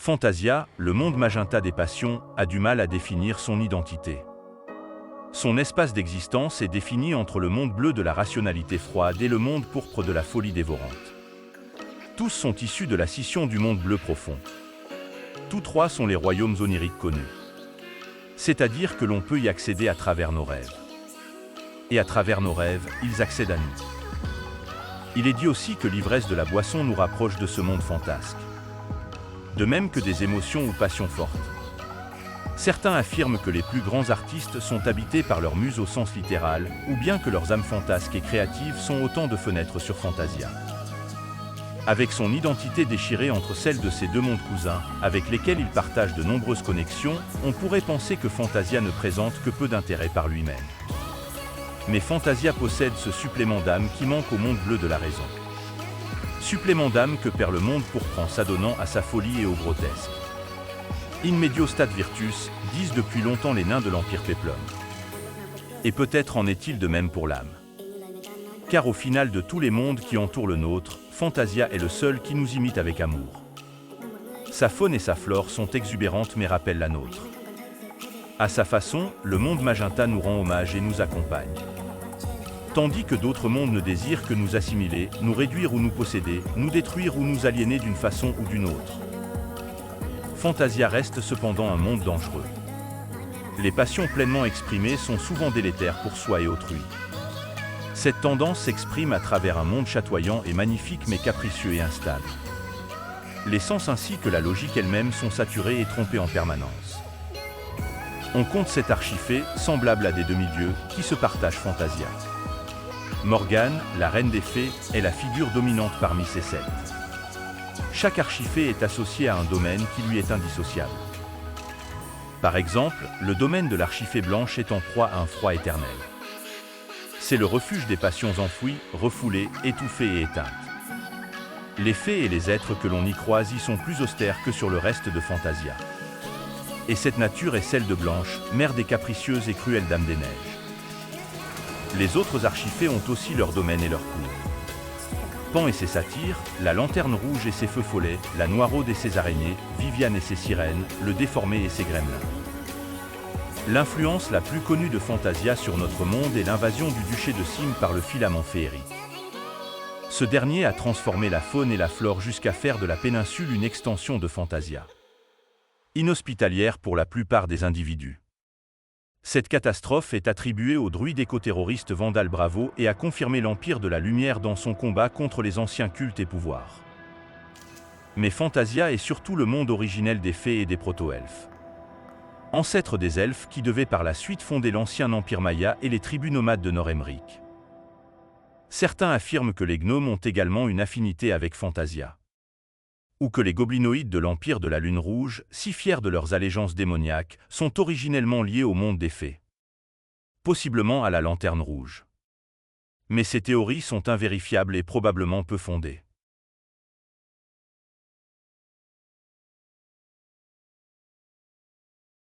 Fantasia, le monde magenta des passions, a du mal à définir son identité. Son espace d'existence est défini entre le monde bleu de la rationalité froide et le monde pourpre de la folie dévorante. Tous sont issus de la scission du monde bleu profond. Tous trois sont les royaumes oniriques connus. C'est-à-dire que l'on peut y accéder à travers nos rêves. Et à travers nos rêves, ils accèdent à nous. Il est dit aussi que l'ivresse de la boisson nous rapproche de ce monde fantasque. De même que des émotions ou passions fortes. Certains affirment que les plus grands artistes sont habités par leur muse au sens littéral, ou bien que leurs âmes fantasques et créatives sont autant de fenêtres sur Fantasia. Avec son identité déchirée entre celles de ces deux mondes cousins, avec lesquels il partage de nombreuses connexions, on pourrait penser que Fantasia ne présente que peu d'intérêt par lui-même. Mais Fantasia possède ce supplément d'âme qui manque au monde bleu de la raison. Supplément d'âme que perd le monde pourpre en s'adonnant à sa folie et au grotesque. In medio stat virtus, disent depuis longtemps les nains de l'Empire Péplum. Et peut-être en est-il de même pour l'âme. Car au final de tous les mondes qui entourent le nôtre, Fantasia est le seul qui nous imite avec amour. Sa faune et sa flore sont exubérantes mais rappellent la nôtre. À sa façon, le monde magenta nous rend hommage et nous accompagne. Tandis que d'autres mondes ne désirent que nous assimiler, nous réduire ou nous posséder, nous détruire ou nous aliéner d'une façon ou d'une autre. Fantasia reste cependant un monde dangereux. Les passions pleinement exprimées sont souvent délétères pour soi et autrui. Cette tendance s'exprime à travers un monde chatoyant et magnifique mais capricieux et instable. Les sens ainsi que la logique elle-même sont saturés et trompés en permanence. On compte 7 archifées, semblables à des demi-dieux, qui se partagent Fantasia. Morgane, la reine des fées, est la figure dominante parmi ces 7. Chaque archifée est associé à un domaine qui lui est indissociable. Par exemple, le domaine de l'archifée blanche est en proie à un froid éternel. C'est le refuge des passions enfouies, refoulées, étouffées et éteintes. Les fées et les êtres que l'on y croise y sont plus austères que sur le reste de Fantasia. Et cette nature est celle de Blanche, mère des capricieuses et cruelles dames des neiges. Les autres archifées ont aussi leur domaine et leur cour. Pan et ses satyres, la lanterne rouge et ses feux follets, la noiraude et ses araignées, Viviane et ses sirènes, le déformé et ses gremlins. L'influence la plus connue de Fantasia sur notre monde est l'invasion du duché de Sim par le filament féerique. Ce dernier a transformé la faune et la flore jusqu'à faire de la péninsule une extension de Fantasia. Inhospitalière pour la plupart des individus. Cette catastrophe est attribuée au druide éco-terroriste Vandal Bravo et a confirmé l'Empire de la Lumière dans son combat contre les anciens cultes et pouvoirs. Mais Fantasia est surtout le monde originel des fées et des proto-elfes. Ancêtres des elfes qui devaient par la suite fonder l'ancien empire maya et les tribus nomades de Nord-Emric. Certains affirment que les gnomes ont également une affinité avec Fantasia. Ou que les goblinoïdes de l'Empire de la Lune Rouge, si fiers de leurs allégeances démoniaques, sont originellement liés au monde des fées. Possiblement à la Lanterne Rouge. Mais ces théories sont invérifiables et probablement peu fondées.